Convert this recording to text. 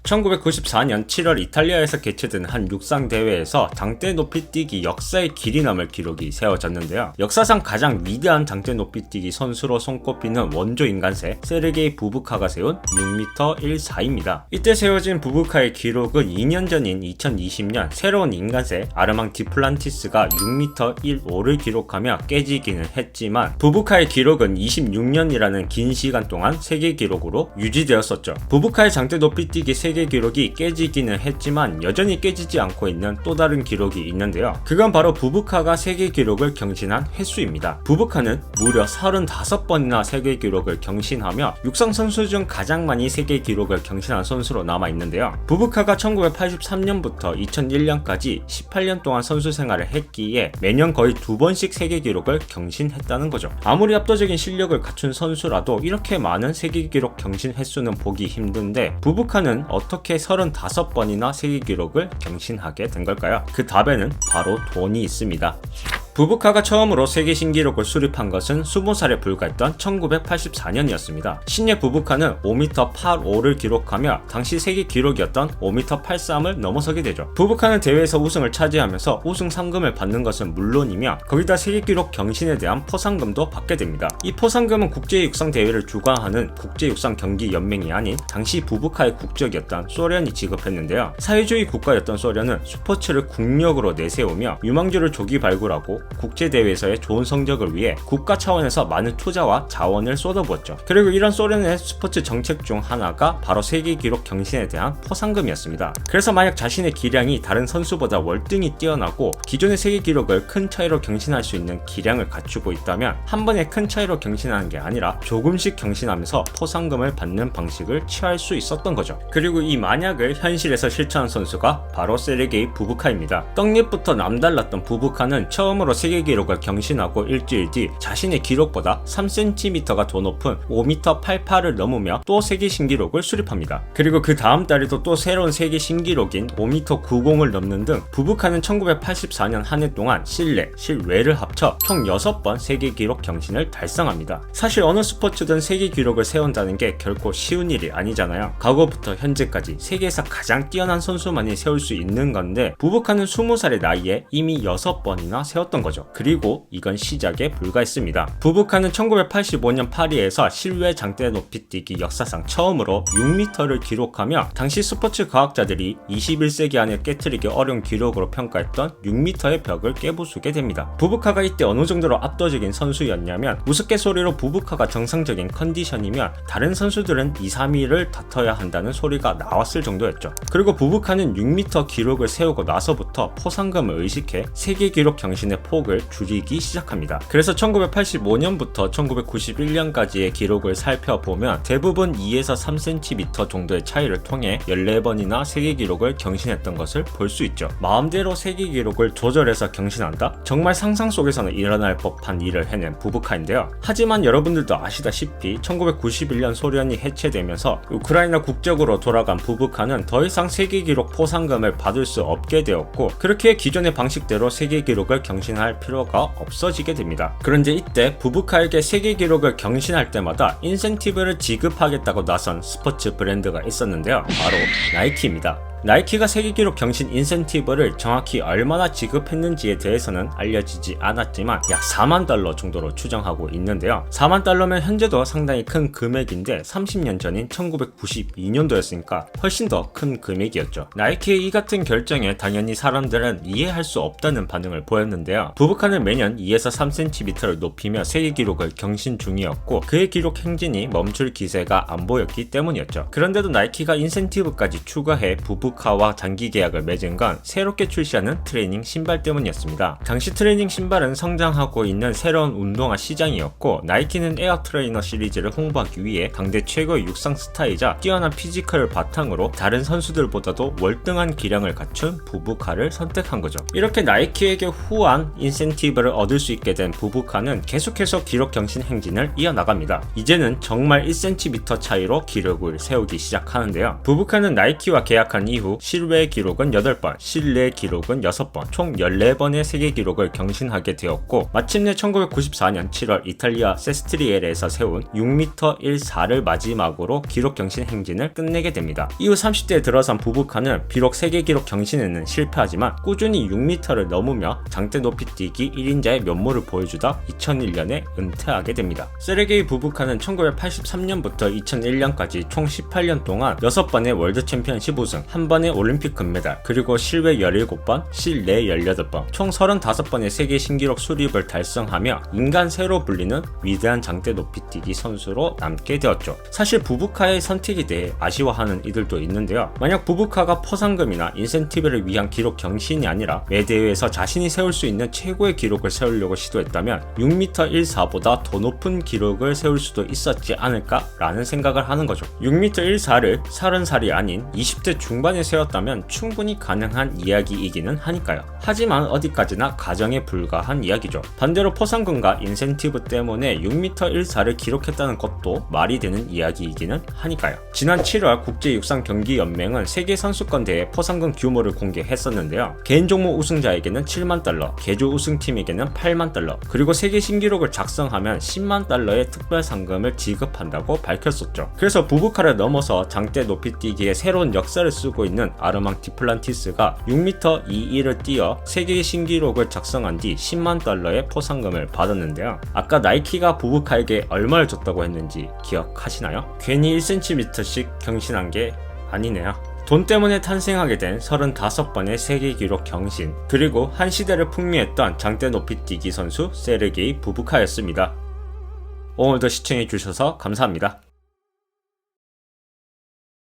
1994년 7월 이탈리아에서 개최된 한 육상 대회에서 장대 높이뛰기 역사의 길이 남을 기록이 세워졌는데요. 역사상 가장 위대한 장대 높이뛰기 선수로 손꼽히는 원조 인간새 세르게이 부브카가 세운 6m 14입니다. 이때 세워진 부브카의 기록은 2년 전인 2020년 새로운 인간새 아르망 디플란티스가 6m 15를 기록하며 깨지기는 했지만 부브카의 기록은 26년이라는 긴 시간 동안 세계 기록으로 유지되었었죠. 부브카의 장대 높이뛰기 세계 기록이 깨지기는 했지만 여전히 깨지지 않고 있는 또 다른 기록이 있는데요. 그건 바로 부브카가 세계 기록을 경신한 횟수입니다. 부브카는 무려 35번이나 세계 기록을 경신하며 육상 선수 중 가장 많이 세계 기록을 경신한 선수로 남아 있는데요. 부브카가 1983년부터 2001년까지 18년 동안 선수 생활을 했기에 매년 거의 2번씩 세계 기록을 경신했다는 거죠. 아무리 압도적인 실력을 갖춘 선수라도 이렇게 많은 세계 기록 경신 횟수는 보기 힘든데 부브카는 어떻게 35번이나 세계 기록을 경신하게 된 걸까요? 그 답에는 바로 돈이 있습니다. 부브카가 처음으로 세계 신기록을 수립한 것은 20살에 불과했던 1984년이었습니다. 신예 부브카는 5m 85를 기록하며 당시 세계 기록이었던 5m 83을 넘어서게 되죠. 부브카는 대회에서 우승을 차지하면서 우승 상금을 받는 것은 물론이며 거기다 세계 기록 경신에 대한 포상금도 받게 됩니다. 이 포상금은 국제육상 대회를 주관하는 국제육상경기연맹이 아닌 당시 부브카의 국적이었던 소련이 지급했는데요. 사회주의 국가였던 소련은 스포츠를 국력으로 내세우며 유망주를 조기 발굴하고 국제대회에서의 좋은 성적을 위해 국가 차원에서 많은 투자와 자원을 쏟아부었죠. 그리고 이런 소련의 스포츠 정책 중 하나가 바로 세계 기록 경신에 대한 포상금이었습니다. 그래서 만약 자신의 기량이 다른 선수보다 월등히 뛰어나고 기존의 세계 기록을 큰 차이로 경신할 수 있는 기량을 갖추고 있다면 한 번에 큰 차이로 경신하는 게 아니라 조금씩 경신하면서 포상금을 받는 방식을 취할 수 있었던 거죠. 그리고 이 만약을 현실에서 실천한 선수가 바로 세르게이 부브카입니다. 떡잎부터 남달랐던 부브카는 처음으로 세계 기록을 경신하고 일주일 뒤 자신의 기록보다 3cm가 더 높은 5m 88을 넘으며 또 세계 신기록을 수립합니다. 그리고 그 다음 달에도 또 새로운 세계 신기록인 5m 90을 넘는 등 부브카는 1984년 한 해 동안 실내, 실외를 합쳐 총 6번 세계 기록 경신을 달성합니다. 사실 어느 스포츠든 세계 기록을 세운다는 게 결코 쉬운 일이 아니잖아요. 과거부터 현재까지 세계에서 가장 뛰어난 선수만이 세울 수 있는 건데 부브카는 20살의 나이에 이미 6번이나 세웠던 거죠. 그리고 이건 시작에 불과했습니다. 부브카는 1985년 파리에서 실외 장대 높이뛰기 역사상 처음으로 6m를 기록하며 당시 스포츠 과학자들이 21세기 안에 깨트리기 어려운 기록으로 평가했던 6m의 벽을 깨부수게 됩니다. 부브카가 이때 어느 정도로 압도적인 선수였냐면 우스갯소리로 부브카가 정상적인 컨디션이면 다른 선수들은 2, 3위를 다퉈야 한다는 소리가 나왔을 정도였죠. 그리고 부브카는 6m 기록을 세우고 나서부터 포상금을 의식해 세계 기록 경신의 폭을 줄이기 시작합니다. 그래서 1985년부터 1991년까지의 기록을 살펴보면 대부분 2에서 3cm 정도의 차이를 통해 14번이나 세계 기록을 경신했던 것을 볼 수 있죠. 마음대로 세계 기록을 조절해서 경신한다? 정말 상상 속에서는 일어날 법한 일을 해낸 부브카인데요. 하지만 여러분들도 아시다시피 1991년 소련이 해체되면서 우크라이나 국적으로 돌아간 부브카는 더 이상 세계 기록 포상금을 받을 수 없게 되었고 그렇게 기존의 방식대로 세계 기록을 경신할 필요가 없어지게 됩니다. 그런데 이때 부브카에게 세계 기록을 경신할 때마다 인센티브를 지급하겠다고 나선 스포츠 브랜드가 있었는데요. 바로 나이키입니다. 나이키가 세계기록 경신 인센티브를 정확히 얼마나 지급했는지에 대해서는 알려지지 않았지만 약 4만 달러 정도로 추정하고 있는데요. 4만 달러면 현재도 상당히 큰 금액인데 30년 전인 1992년도였으니까 훨씬 더 큰 금액이었죠. 나이키의 이 같은 결정에 당연히 사람들은 이해할 수 없다는 반응을 보였는데요. 부브카는 매년 2에서 3cm를 높이며 세계기록을 경신 중이었고 그의 기록 행진이 멈출 기세가 안 보였기 때문이었죠. 그런데도 나이키가 인센티브까지 추가해 부브카와 장기 계약을 맺은 건 새롭게 출시하는 트레이닝 신발 때문이었습니다. 당시 트레이닝 신발은 성장하고 있는 새로운 운동화 시장이었고 나이키는 에어 트레이너 시리즈를 홍보하기 위해 당대 최고의 육상 스타이자 뛰어난 피지컬을 바탕으로 다른 선수들보다도 월등한 기량을 갖춘 부브카를 선택한 거죠. 이렇게 나이키에게 후한 인센티브를 얻을 수 있게 된 부브카는 계속해서 기록 경신 행진을 이어나갑니다. 이제는 정말 1cm 차이로 기록을 세우기 시작하는데요. 부브카는 나이키와 계약한 이후 실외 기록은 8번, 실내 기록은 6번, 총 14번의 세계 기록을 경신하게 되었고 마침내 1994년 7월 이탈리아 세스트리엘에서 세운 6m 14를 마지막으로 기록 경신 행진을 끝내게 됩니다. 이후 30대에 들어선 부부카는 비록 세계 기록 경신에는 실패하지만 꾸준히 6m를 넘으며 장대 높이 뛰기 1인자의 면모를 보여주다 2001년에 은퇴하게 됩니다. 세르게이 부부카는 1983년부터 2001년까지 총 18년 동안 6번의 월드 챔피언십 우승, 1번의 올림픽 금메달, 그리고 실외 17번, 실내 18번, 총 35번의 세계 신기록 수립을 달성하며 인간새로 불리는 위대한 장대 높이뛰기 선수로 남게 되었죠. 사실 부부카의 선택에 대해 아쉬워하는 이들도 있는데요. 만약 부부카가 포상금이나 인센티브를 위한 기록 경신이 아니라 매 대회에서 자신이 세울 수 있는 최고의 기록을 세우려고 시도했다면 6m 14보다 더 높은 기록을 세울 수도 있었지 않을까라는 생각을 하는 거죠. 6m 14를 30살이 아닌 20대 중반에 세웠다면 충분히 가능한 이야기이기는 하니까요. 하지만 어디까지나 가정에 불과한 이야기죠. 반대로 포상금과 인센티브 때문에 6m 14를 기록했다는 것도 말이 되는 이야기이기는 하니까요. 지난 7월 국제육상경기연맹은 세계선수권대회 포상금 규모를 공개했었는데요. 개인 종목 우승자에게는 7만 달러, 개조 우승팀에게는 8만 달러, 그리고 세계 신기록을 작성하면 10만 달러의 특별 상금을 지급한다고 밝혔었죠. 그래서 부부카를 넘어서 장대 높이뛰기의 새로운 역사를 쓰고 있는 아르망 디플란티스가 6m 22를 뛰어 세계 신기록을 작성한 뒤 10만 달러의 포상금을 받았는데요. 아까 나이키가 부부카에게 얼마를 줬다고 했는지 기억하시나요? 괜히 1cm씩 경신한 게 아니네요. 돈 때문에 탄생하게 된 35번의 세계 기록 경신, 그리고 한 시대를 풍미했던 장대 높이뛰기 선수 세르게이 부부카였습니다. 오늘도 시청해주셔서 감사합니다.